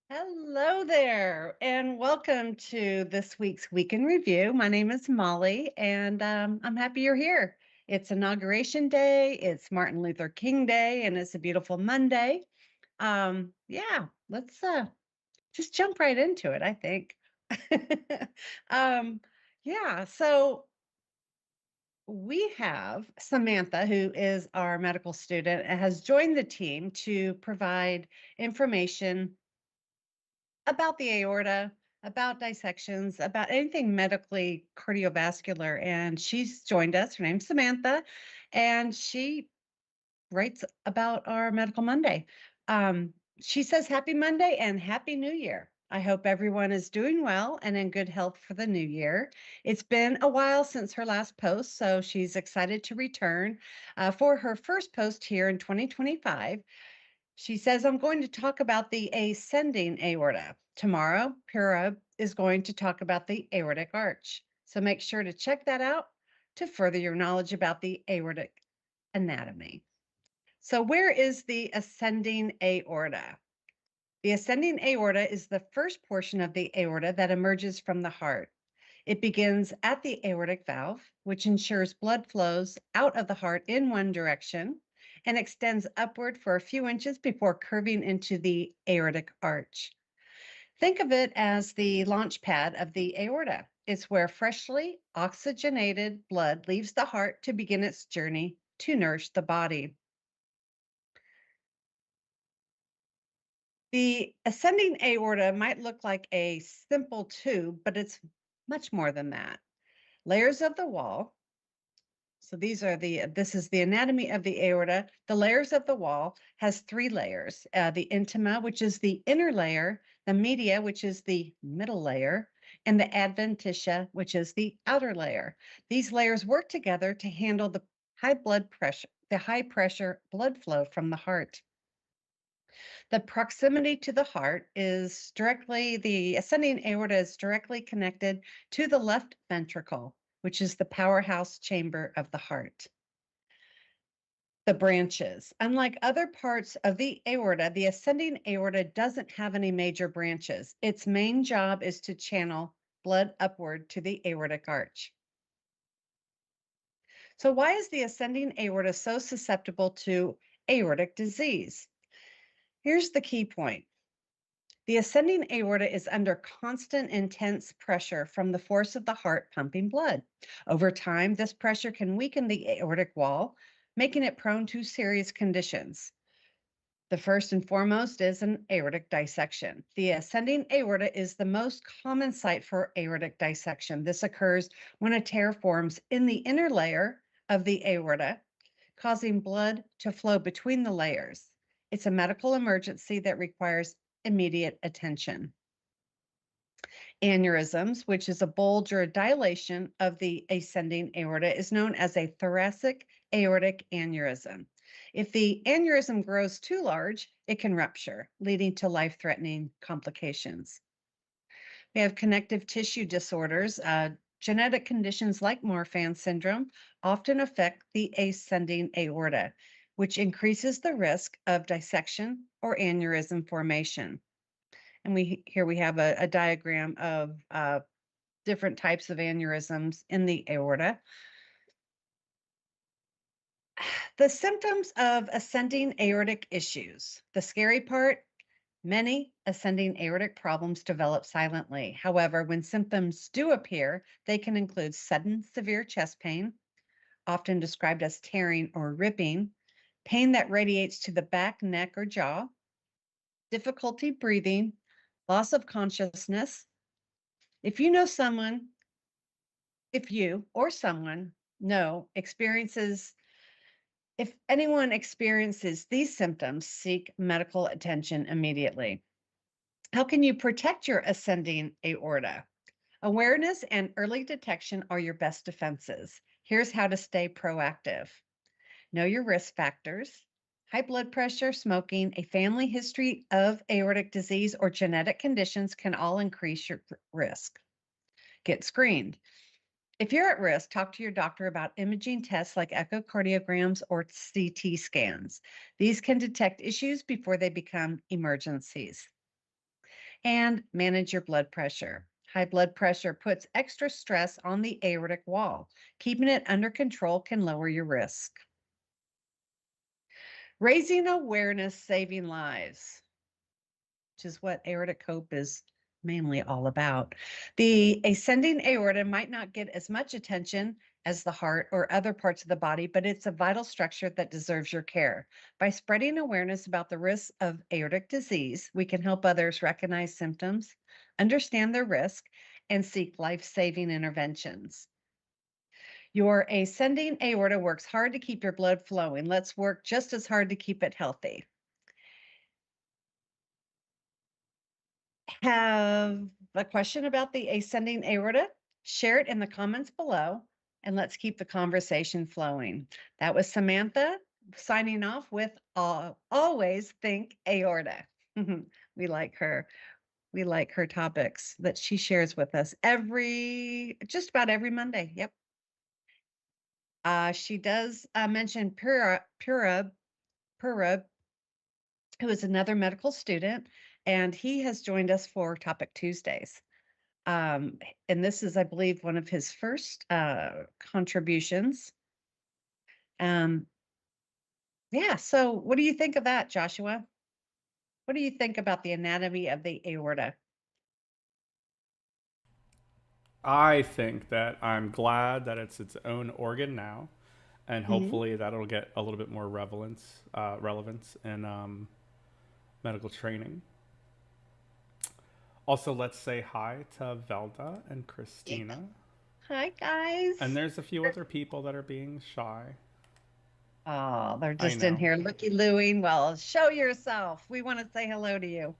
Hello there, and welcome to this week's Week in Review. My name is Molly, and I'm happy you're here. It's Inauguration Day, it's Martin Luther King Day, and it's a beautiful Monday. Let's just jump right into it, I think. um, so we have Samantha, who is our medical student, and has joined the team to provide information about the aorta, about dissections, about anything medically cardiovascular. And she's joined us. Her name's Samantha, and she writes about our Medical Monday. She says, Happy Monday and Happy New Year. I hope everyone is doing well and in good health for the new year. It's been a while since her last post, so she's excited to return for her first post here in 2025. She says, I'm going to talk about the ascending aorta. Tomorrow, Pura is going to talk about the aortic arch. So make sure to check that out to further your knowledge about the aortic anatomy. So where is the ascending aorta? The ascending aorta is the first portion of the aorta that emerges from the heart. It begins at the aortic valve, which ensures blood flows out of the heart in one direction and extends upward for a few inches before curving into the aortic arch. Think of it as the launch pad of the aorta. It's where freshly oxygenated blood leaves the heart to begin its journey to nourish the body. The ascending aorta might look like a simple tube, but it's much more than that. Layers of the wall. So this is the anatomy of the aorta. The layers of the wall has three layers. The intima, which is the inner layer, the media, which is the middle layer, and the adventitia, which is the outer layer. These layers work together to handle the high pressure blood flow from the heart. The proximity to the heart is the ascending aorta is directly connected to the left ventricle, which is the powerhouse chamber of the heart. The branches. Unlike other parts of the aorta, the ascending aorta doesn't have any major branches. Its main job is to channel blood upward to the aortic arch. So why is the ascending aorta so susceptible to aortic disease? Here's the key point. The ascending aorta is under constant intense pressure from the force of the heart pumping blood. Over time, this pressure can weaken the aortic wall, making it prone to serious conditions. The first and foremost is an aortic dissection. The ascending aorta is the most common site for aortic dissection. This occurs when a tear forms in the inner layer of the aorta, causing blood to flow between the layers. It's a medical emergency that requires immediate attention. Aneurysms, which is a bulge or a dilation of the ascending aorta, is known as a thoracic aortic aneurysm. If the aneurysm grows too large, it can rupture, leading to life-threatening complications. We have connective tissue disorders. Genetic conditions like Marfan syndrome often affect the ascending aorta, which increases the risk of dissection or aneurysm formation. And here we have a diagram of different types of aneurysms in the aorta. The symptoms of ascending aortic issues. The scary part, many ascending aortic problems develop silently. However, when symptoms do appear, they can include sudden severe chest pain, often described as tearing or ripping, pain that radiates to the back, neck, or jaw, difficulty breathing, loss of consciousness. If you or someone if anyone experiences these symptoms, seek medical attention immediately. How can you protect your ascending aorta? Awareness and early detection are your best defenses. Here's how to stay proactive. Know your risk factors. High blood pressure, smoking, a family history of aortic disease, or genetic conditions can all increase your risk. Get screened. If you're at risk, talk to your doctor about imaging tests like echocardiograms or CT scans. These can detect issues before they become emergencies. and manage your blood pressure. High blood pressure puts extra stress on the aortic wall. Keeping it under control can lower your risk. Raising awareness, saving lives, which is what aortic hope is mainly all about. The ascending aorta might not get as much attention as the heart or other parts of the body, but it's a vital structure that deserves your care. By spreading awareness about the risks of aortic disease, we can help others recognize symptoms, understand their risk, and seek life-saving interventions. Your ascending aorta works hard to keep your blood flowing. Let's work just as hard to keep it healthy. Have a question about the ascending aorta? Share it in the comments below, and let's keep the conversation flowing. That was Samantha signing off with always think aorta. We like her. We like her topics that she shares with us just about every Monday. Yep. She does mention Purab, who is another medical student, and he has joined us for Topic Tuesdays. And this is, I believe, one of his first contributions. Yeah, so what do you think of that, Joshua? What do you think about the anatomy of the aorta? I think that I'm glad that it's its own organ now, and Mhm. hopefully that'll get a little bit more relevance in medical training. Also, let's say hi to Velda and Yeah. Christina. Hi, And guys. there's a few other people that are being shy. Oh, they're I just in know. here looky-looing. Well, show yourself. We want to say hello to you.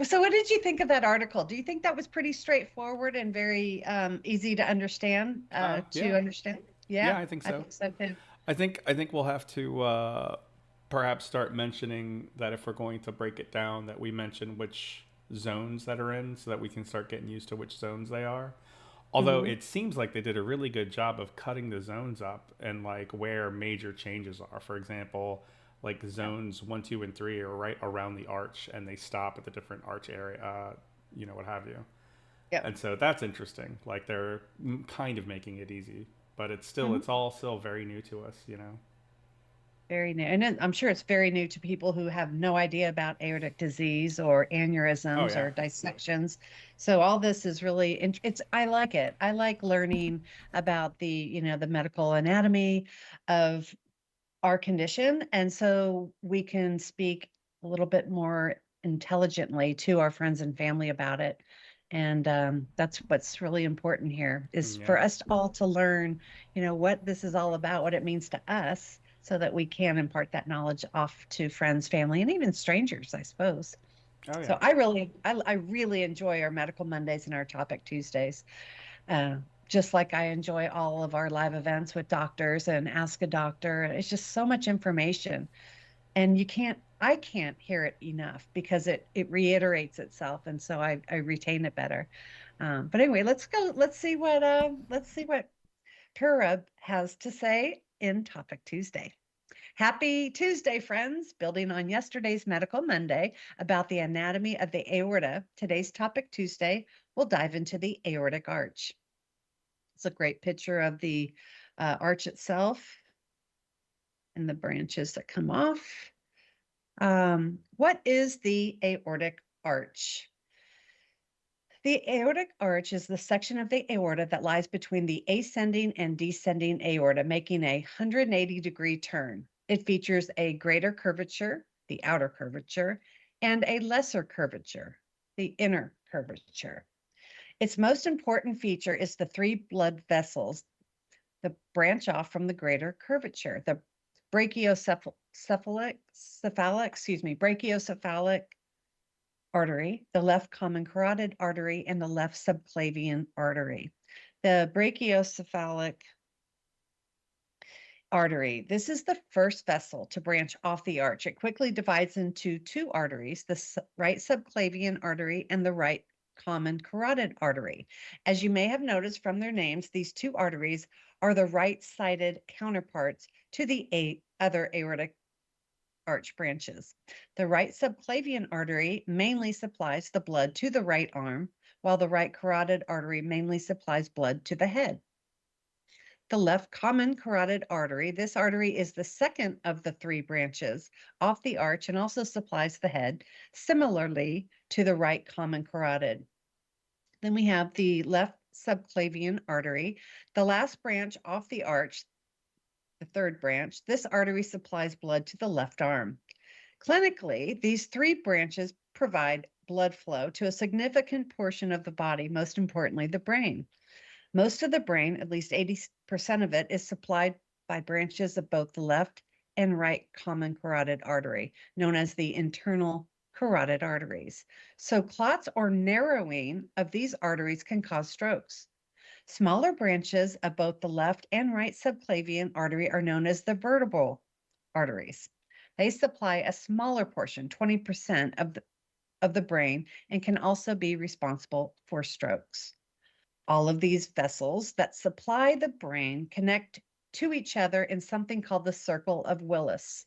So what did you think of that article? Do you think that was pretty straightforward and very easy to understand, Yeah, Yeah, yeah, I think I so. think so too. I think we'll have to perhaps start mentioning that if we're going to break it down, that we mention which zones that are in, so that we can start getting used to which zones they are. Although Hmm. it seems like they did a really good job of cutting the zones up and like where major changes are. For example, like Yeah. zones 1, 2, and 3 are right around the arch, and they stop at the different arch area, what have you. Yep. And so that's interesting. Like they're kind of making it easy, but Mhm. it's all still very new to us. Very new. And I'm sure it's very new to people who have no idea about aortic disease or Oh aneurysms yeah. or dissections. So all this is really, I like it. I like learning about the medical anatomy of our condition. And so we can speak a little bit more intelligently to our friends and family about it. And that's what's really important here is Yeah. for us all to learn, what this is all about, what it means to us, so that we can impart that knowledge off to friends, family, and even strangers, I suppose. Oh So yeah. I really enjoy our Medical Mondays and our Topic Tuesdays. Uh, just like I enjoy all of our live events with doctors and Ask a Doctor. It's just so much information. And I can't hear it enough because it reiterates itself. And so I retain it better. But anyway, let's see what Purab has to say in Topic Tuesday. Happy Tuesday, friends. Building on yesterday's Medical Monday about the anatomy of the aorta, today's Topic Tuesday, we'll dive into the aortic arch. It's a great picture of the arch itself and the branches that come off. What is the aortic arch? The aortic arch is the section of the aorta that lies between the ascending and descending aorta, making a 180-degree turn. It features a greater curvature, the outer curvature, and a lesser curvature, the inner curvature. Its most important feature is the three blood vessels that branch off from the greater curvature. The brachiocephalic artery, the left common carotid artery, and the left subclavian artery. The brachiocephalic artery. This is the first vessel to branch off the arch. It quickly divides into two arteries, the right subclavian artery and the right common carotid artery. As you may have noticed from their names, these two arteries are the right-sided counterparts to the other aortic arch branches. The right subclavian artery mainly supplies the blood to the right arm, while the right carotid artery mainly supplies blood to the head. The left common carotid artery, this artery is the second of the three branches off the arch and also supplies the head, similarly to the right common carotid. Then we have the left subclavian artery, the last branch off the arch, the third branch. This artery supplies blood to the left arm. Clinically, these three branches provide blood flow to a significant portion of the body, most importantly, the brain. Most of the brain, at least 80% of it, is supplied by branches of both the left and right common carotid artery, known as the internal carotid arteries. So clots or narrowing of these arteries can cause strokes. Smaller branches of both the left and right subclavian artery are known as the vertebral arteries. They supply a smaller portion, 20% of the brain, and can also be responsible for strokes. All of these vessels that supply the brain connect to each other in something called the circle of Willis,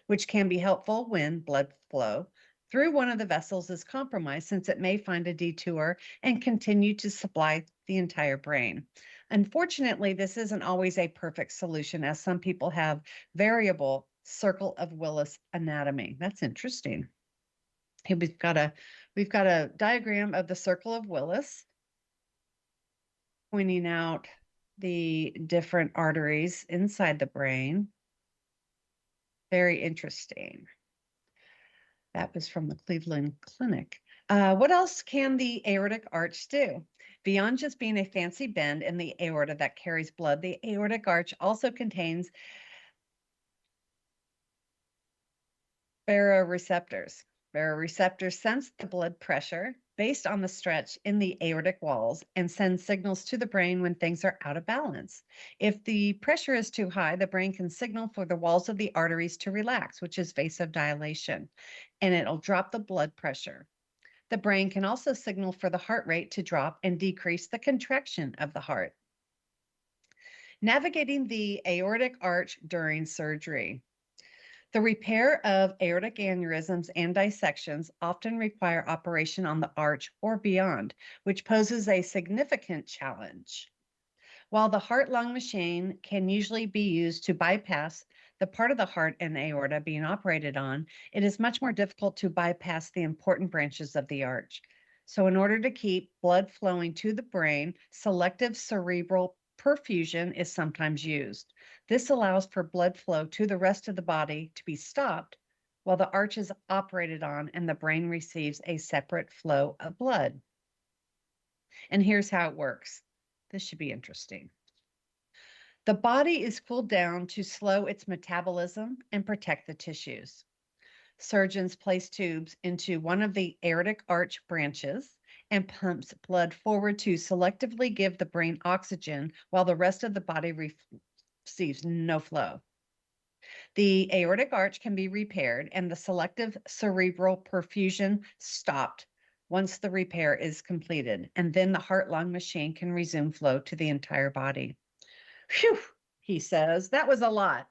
which can be helpful when blood flow through one of the vessels is compromised, since it may find a detour and continue to supply the entire brain. Unfortunately, this isn't always a perfect solution, as some people have variable circle of Willis anatomy. That's interesting. Here we've got a diagram of the circle of Willis, pointing out the different arteries inside the brain. Very interesting. That was from the Cleveland Clinic. What else can the aortic arch do? Beyond just being a fancy bend in the aorta that carries blood, the aortic arch also contains baroreceptors. Baroreceptors sense the blood pressure based on the stretch in the aortic walls and send signals to the brain when things are out of balance. If the pressure is too high, the brain can signal for the walls of the arteries to relax, which is vasodilation, and it'll drop the blood pressure. The brain can also signal for the heart rate to drop and decrease the contraction of the heart. Navigating the aortic arch during surgery. The repair of aortic aneurysms and dissections often require operation on the arch or beyond, which poses a significant challenge. While the heart-lung machine can usually be used to bypass the part of the heart and aorta being operated on, it is much more difficult to bypass the important branches of the arch. So in order to keep blood flowing to the brain, selective cerebral perfusion is sometimes used. This allows for blood flow to the rest of the body to be stopped while the arch is operated on and the brain receives a separate flow of blood. And here's how it works. This should be interesting. The body is cooled down to slow its metabolism and protect the tissues. Surgeons place tubes into one of the aortic arch branches and pumps blood forward to selectively give the brain oxygen while the rest of the body receives no flow. The aortic arch can be repaired and the selective cerebral perfusion stopped once the repair is completed, and then the heart-lung machine can resume flow to the entire body. Phew, he says, that was a lot,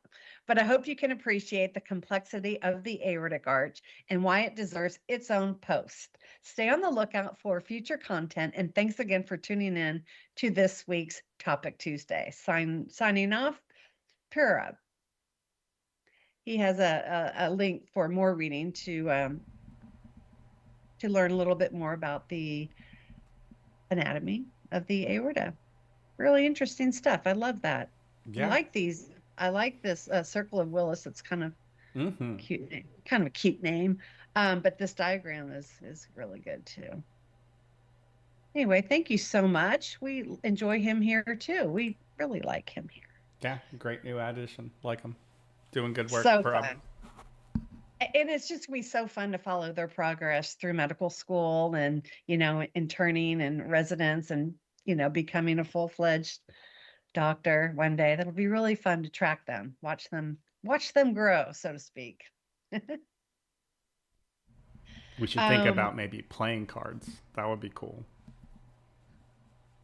but I hope you can appreciate the complexity of the aortic arch and why it deserves its own post. Stay on the lookout for future content, and thanks again for tuning in to this week's Topic Tuesday. Signing off, Pura. He has a link for more reading to learn a little bit more about the anatomy of the aorta. Really interesting stuff. I love that. I Yeah. like these. I like this circle of Willis. It's kind of Mm-hmm. cute name, kind of a cute name. But this diagram is really good too. Anyway, thank you so much. We enjoy him here too. We really like him here. Yeah. Great new addition. Like them. Doing good work, So Parab. fun. And it's just gonna be so fun to follow their progress through medical school and, interning and residence and, becoming a full-fledged doctor one day. That'll be really fun to track them, watch them grow, so to speak. We should think Um, about maybe playing cards. That would be cool,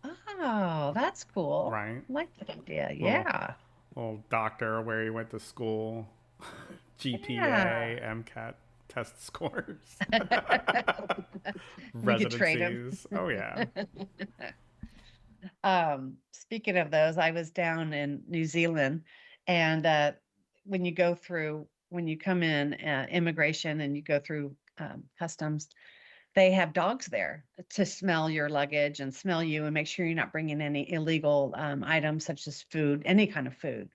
oh, that's cool. right? I like that idea. Little Yeah. little doctor where he went to school, Yeah. GPA, MCAT test scores, We could trade them. residencies. Oh yeah, Speaking of those, I was down in New Zealand, and when you come in immigration and you go through customs, they have dogs there to smell your luggage and smell you and make sure you're not bringing any illegal items such as food, any kind of food.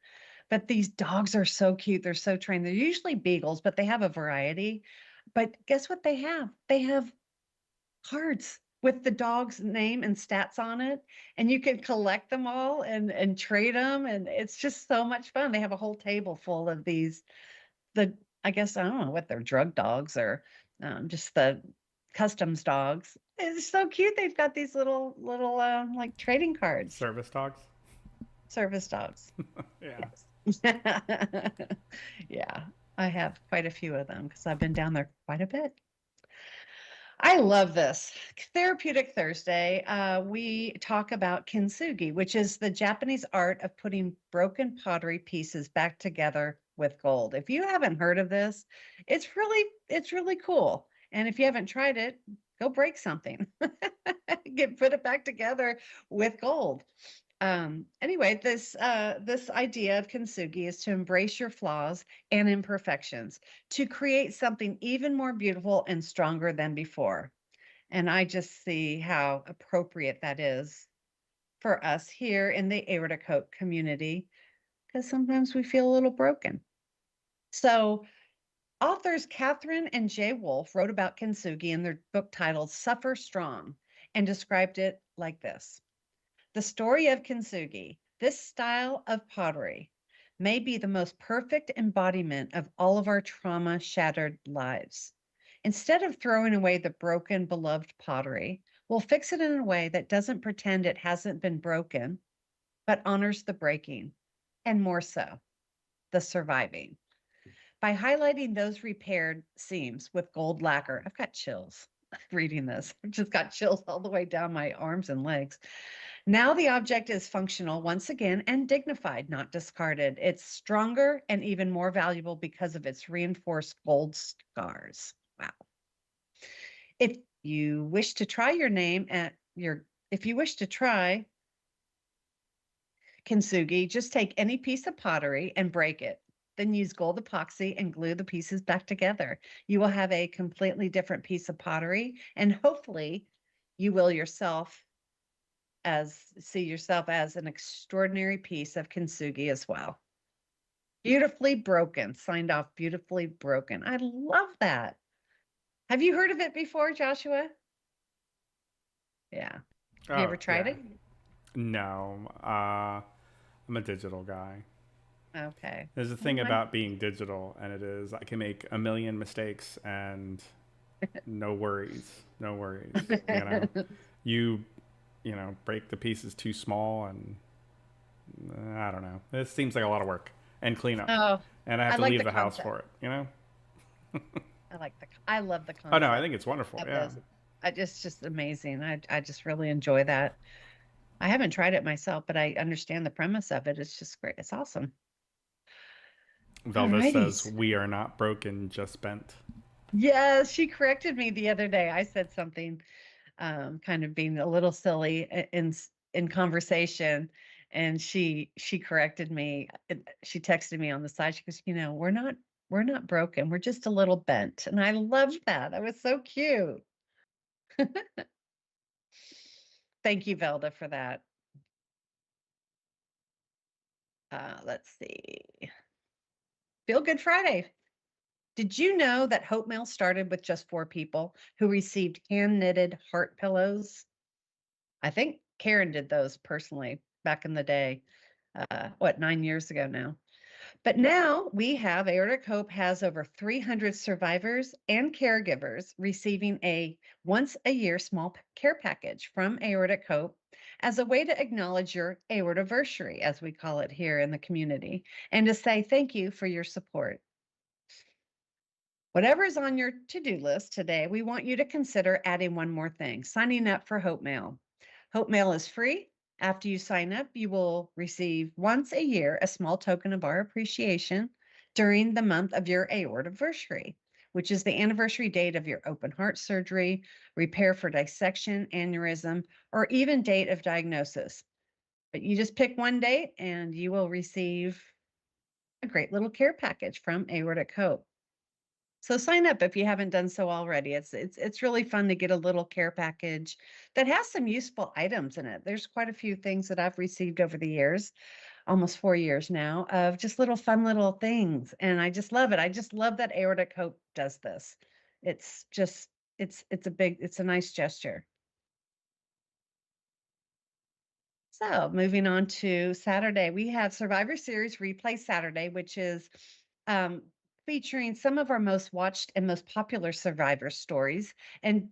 But these dogs are so cute. They're so trained. They're usually beagles, but they have a variety. But guess what they have? They have cards with the dog's name and stats on it, and you can collect them all and trade them, and it's just so much fun. They have a whole table full of these the I guess I don't know what they're drug dogs or just the customs dogs. It's so cute. They've got these little like trading cards, service dogs. service dogs. Yeah, Yes. Yeah, I have quite a few of them because I've been down there quite a bit. I love this. Therapeutic Thursday, we talk about kintsugi, which is the Japanese art of putting broken pottery pieces back together with gold. If you haven't heard of this, it's really cool. And if you haven't tried it, go break something. Put it back together with gold. Anyway, this idea of kintsugi is to embrace your flaws and imperfections, to create something even more beautiful and stronger than before. And I just see how appropriate that is for us here in the Aortic Hope community, because sometimes we feel a little broken. So authors Catherine and Jay Wolf wrote about kintsugi in their book titled Suffer Strong and described it like this. The story of kintsugi, this style of pottery, may be the most perfect embodiment of all of our trauma shattered lives. Instead of throwing away the broken, beloved pottery, we'll fix it in a way that doesn't pretend it hasn't been broken, but honors the breaking, and more so, the surviving. By highlighting those repaired seams with gold lacquer, I've got chills reading this. I've just got chills all the way down my arms and legs. Now the object is functional once again and dignified, not discarded. It's stronger and even more valuable because of its reinforced gold scars. Wow. If you wish to try your name at your, if you wish to try kintsugi, just take any piece of pottery and break it. Then use gold epoxy and glue the pieces back together. You will have a completely different piece of pottery, and hopefully you will see yourself as an extraordinary piece of kintsugi as well. Beautifully broken, signed off beautifully broken. I love that. Have you heard of it before, Joshua? Yeah. Have you oh ever tried yeah. it? No, I'm a digital guy. Okay. There's a thing Well, I'm about being digital, and it is I can make a million mistakes and no worries, no worries. You know, you break the pieces too small, and I don't know. It seems like a lot of work and cleanup, Oh, and I have I to like leave the the house concept. for it. You know? I love the Oh no, I concept think it's wonderful. of Yeah. this. Just amazing. I just really enjoy that. I haven't tried it myself, but I understand the premise of it. It's just great. It's awesome. All Velda righty. says we are not broken, just bent. Yes, she corrected me the other day. I said something kind of being a little silly in conversation, and she corrected me. She texted me on the side. She goes, we're not broken. We're just a little bent, and I loved that. That was so cute. Thank you, Velda, for that. Let's see. Feel Good Friday. Did you know that Hope Mail started with just 4 people who received hand knitted heart pillows? I think Karen did those personally back in the day. 9 years ago now. But now we have Aortic Hope has over 300 survivors and caregivers receiving a once a year small care package from Aortic Hope as a way to acknowledge your aortiversary, as we call it here in the community, and to say thank you for your support. Whatever is on your to-do list today, we want you to consider adding one more thing, signing up for Hope Mail. Hope Mail is free. After you sign up, you will receive once a year a small token of our appreciation during the month of your aortiversary, which is the anniversary date of your open heart surgery, repair for dissection, aneurysm, or even date of diagnosis. But you just pick one date and you will receive a great little care package from Aortic Hope. So sign up if you haven't done so already. It's really fun to get a little care package that has some useful items in it. There's quite a few things that I've received over the years, almost 4 years now, of just little fun little things, and I just love it. I just love that Aortic Hope does this. It's just it's a nice gesture. So moving on to Saturday, we have Survivor Series Replay Saturday, which is um, featuring some of our most watched and most popular Survivor stories. And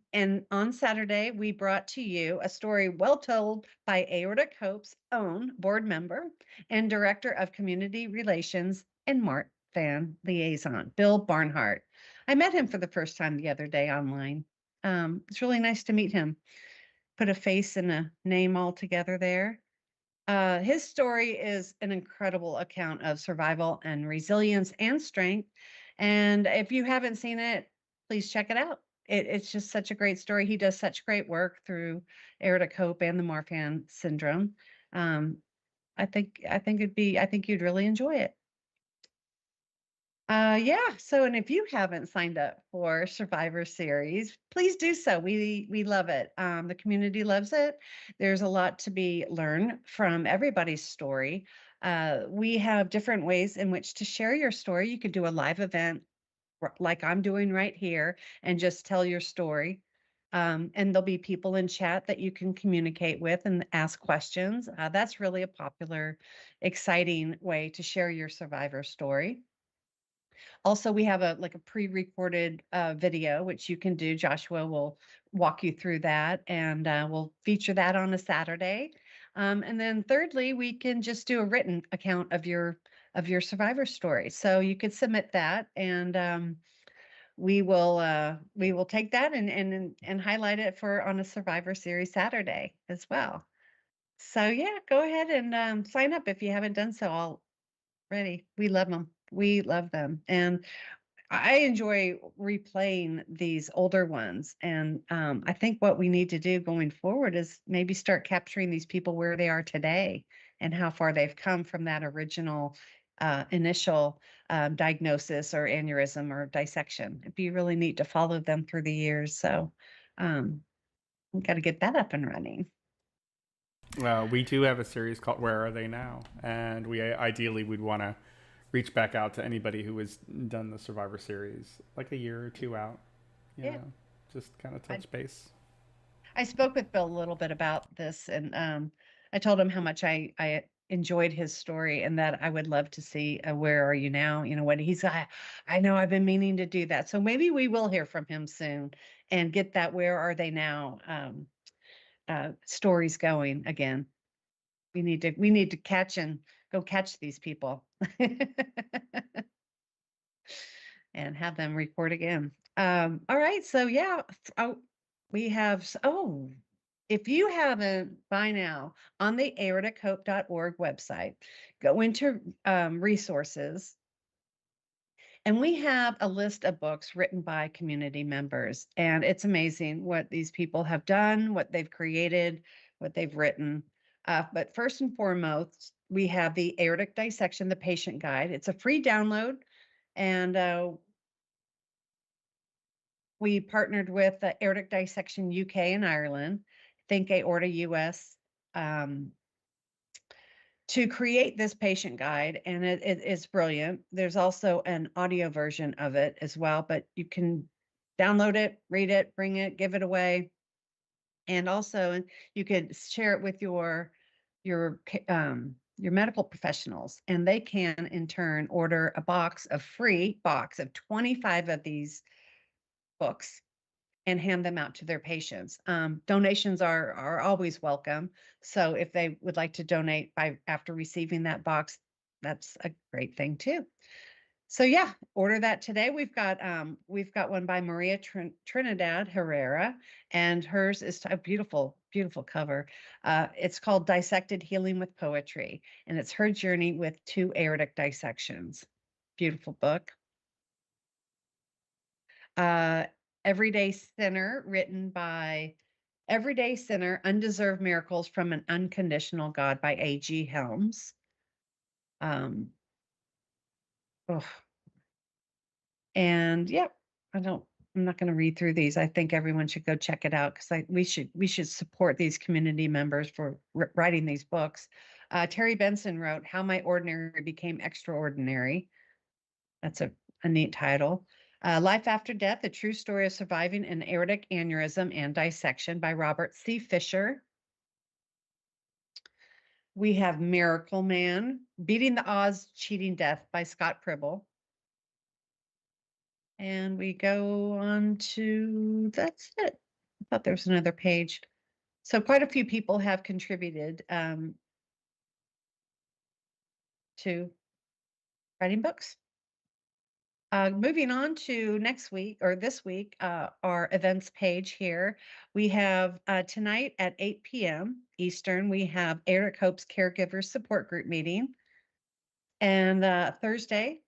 on Saturday, we brought to you a story well told by Aortic Hope's own board member and director of community relations and Mart fan liaison, Bill Barnhart. I met him for the first time the other day online. It's really nice to meet him. Put a face and a name all together there. His story is an incredible account of survival and resilience and strength. And if you haven't seen it, please check it out. It's just such a great story. He does such great work through aortic hope and the Marfan syndrome. Um, I think you'd really enjoy it. Yeah. So, and if you haven't signed up for Survivor Series, please do so. We love it. The community loves it. There's a lot to be learned from everybody's story. We have different ways in which to share your story. You could do a live event like I'm doing right here and just tell your story. And there'll be people in chat that you can communicate with and ask questions. That's really a popular, exciting way to share your survivor story. Also, we have a pre-recorded video, which you can do. Joshua will walk you through that, and we'll feature that on a Saturday. And then thirdly, we can just do a written account of your survivor story. So you could submit that, and we will take that and highlight it for on a Survivor Series Saturday as well. So yeah, go ahead and sign up if you haven't done so already. We love them. We love them, and I enjoy replaying these older ones, and I think what we need to do going forward is maybe start capturing these people where they are today and how far they've come from that original initial diagnosis or aneurysm or dissection. It'd be really neat to follow them through the years. So we've got to get that up and running. We do have a series called "Where Are They Now," and we ideally would want to reach back out to anybody who has done the Survivor Series like a year or two out. You Yeah, know, just kind of touch base. I spoke with Bill a little bit about this, and I told him how much I enjoyed his story, and that I would love to see "Where Are You Now?" You know, what he's I know I've been meaning to do that, so maybe we will hear from him soon and get that "Where Are They Now" stories going again. We need to catch and go catch these people and have them report again. All right, so yeah, oh, we have if you haven't by now on the aortichope.org website, go into resources, and we have a list of books written by community members. And it's amazing what these people have done, what they've created, what they've written. But first and foremost, we have the Aortic Dissection, the Patient Guide. It's a free download. And we partnered with Aortic Dissection UK and Ireland, Think Aorta US, to create this patient guide, and it is brilliant. There's also an audio version of it as well, but you can download it, read it, bring it, give it away, and also you could share it with your medical professionals, and they can in turn order a free box of 25 of these books and hand them out to their patients. Donations are always welcome. So if they would like to donate by after receiving that box, that's a great thing too. So yeah, order that today. We've got one by Maria Trinidad Herrera, and hers is a beautiful, beautiful cover. It's called Dissected Healing with Poetry, and it's her journey with 2 aortic dissections. Beautiful book. Uh, Everyday Sinner, written by Everyday Sinner, Undeserved Miracles from an Unconditional God by A.G. Helms. Um, oh, and yeah, I'm not going to read through these. I think everyone should go check it out because we should support these community members for writing these books. Terry Benson wrote How My Ordinary Became Extraordinary. That's a neat title. Life After Death, A True Story of Surviving an Aortic Aneurysm and Dissection by Robert C. Fisher. We have Miracle Man, Beating the Odds, Cheating Death by Scott Pribble. And we go on to, that's it. I thought there was another page. So quite a few people have contributed to writing books. Moving on to next week or this week, our events page here. We have tonight at 8 p.m. Eastern, we have Aortic Hope's Caregiver Support Group meeting. And Thursday,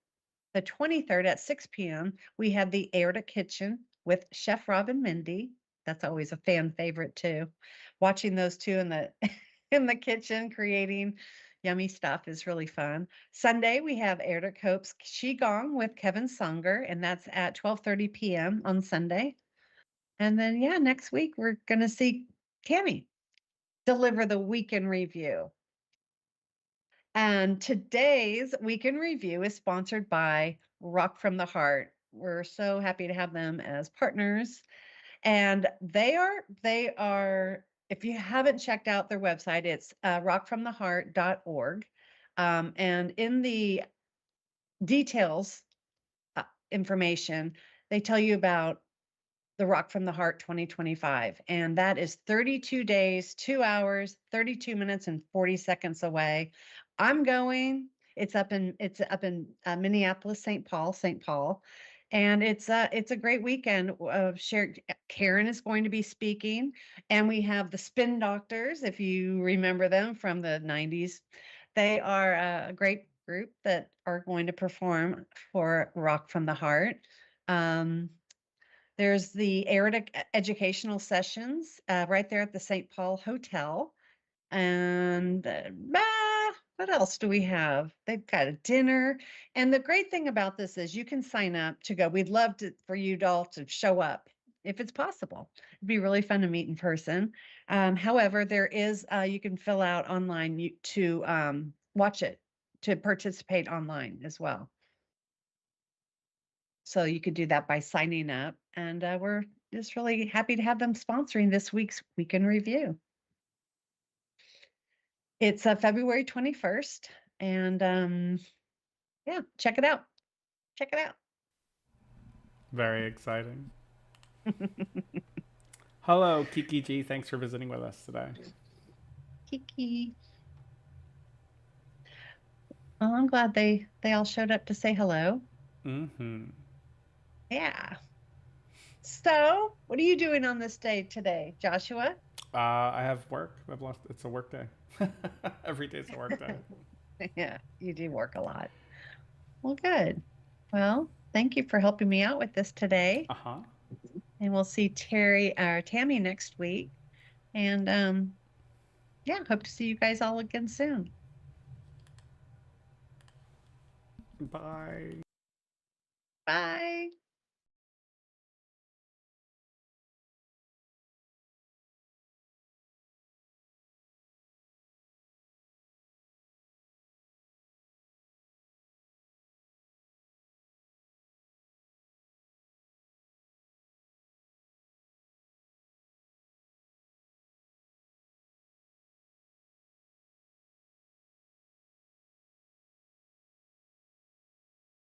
the 23rd at 6 p.m., we have the Aortic Kitchen with Chef Robin Mindy. That's always a fan favorite too. Watching those two in the in the kitchen creating yummy stuff is really fun. Sunday, we have Aortic Hope's Qigong with Kevin Songer, and that's at 12:30 p.m. on Sunday. And then, yeah, next week we're going to see Tammy deliver the weekend review. And today's weekend review is sponsored by Rock from the Heart. We're so happy to have them as partners. And they are, if you haven't checked out their website, it's rockfromtheheart.org. And in the details information, they tell you about the Rock from the Heart 2025. And that is 32 days, 2 hours, 32 minutes, and 40 seconds away. I'm going. It's up in Minneapolis, St. Paul. And it's a great weekend of shared. Karen is going to be speaking, and we have the Spin Doctors, if you remember them from the 90s. They are a great group that are going to perform for Rock from the Heart. There's the Aortic educational sessions right there at the St. Paul Hotel. And what else do we have? They've got a dinner. And the great thing about this is you can sign up to go. We'd love for you all to show up if it's possible. It'd be really fun to meet in person. However, there is, you can fill out online to watch it, to participate online as well. So you could do that by signing up. And we're just really happy to have them sponsoring this week's Weekend Review. It's February 21st. And yeah, check it out. Check it out. Very exciting. Hello, Kiki G. Thanks for visiting with us today. Kiki. Well, I'm glad they all showed up to say hello. Mm-hmm. Yeah. So, what are you doing on this day today, Joshua? I have work. It's a work day. Every day's a work day. Yeah, you do work a lot. Well, good. Well, thank you for helping me out with this today. Uh-huh. And we'll see Tammy next week. And yeah, hope to see you guys all again soon. Bye. Bye.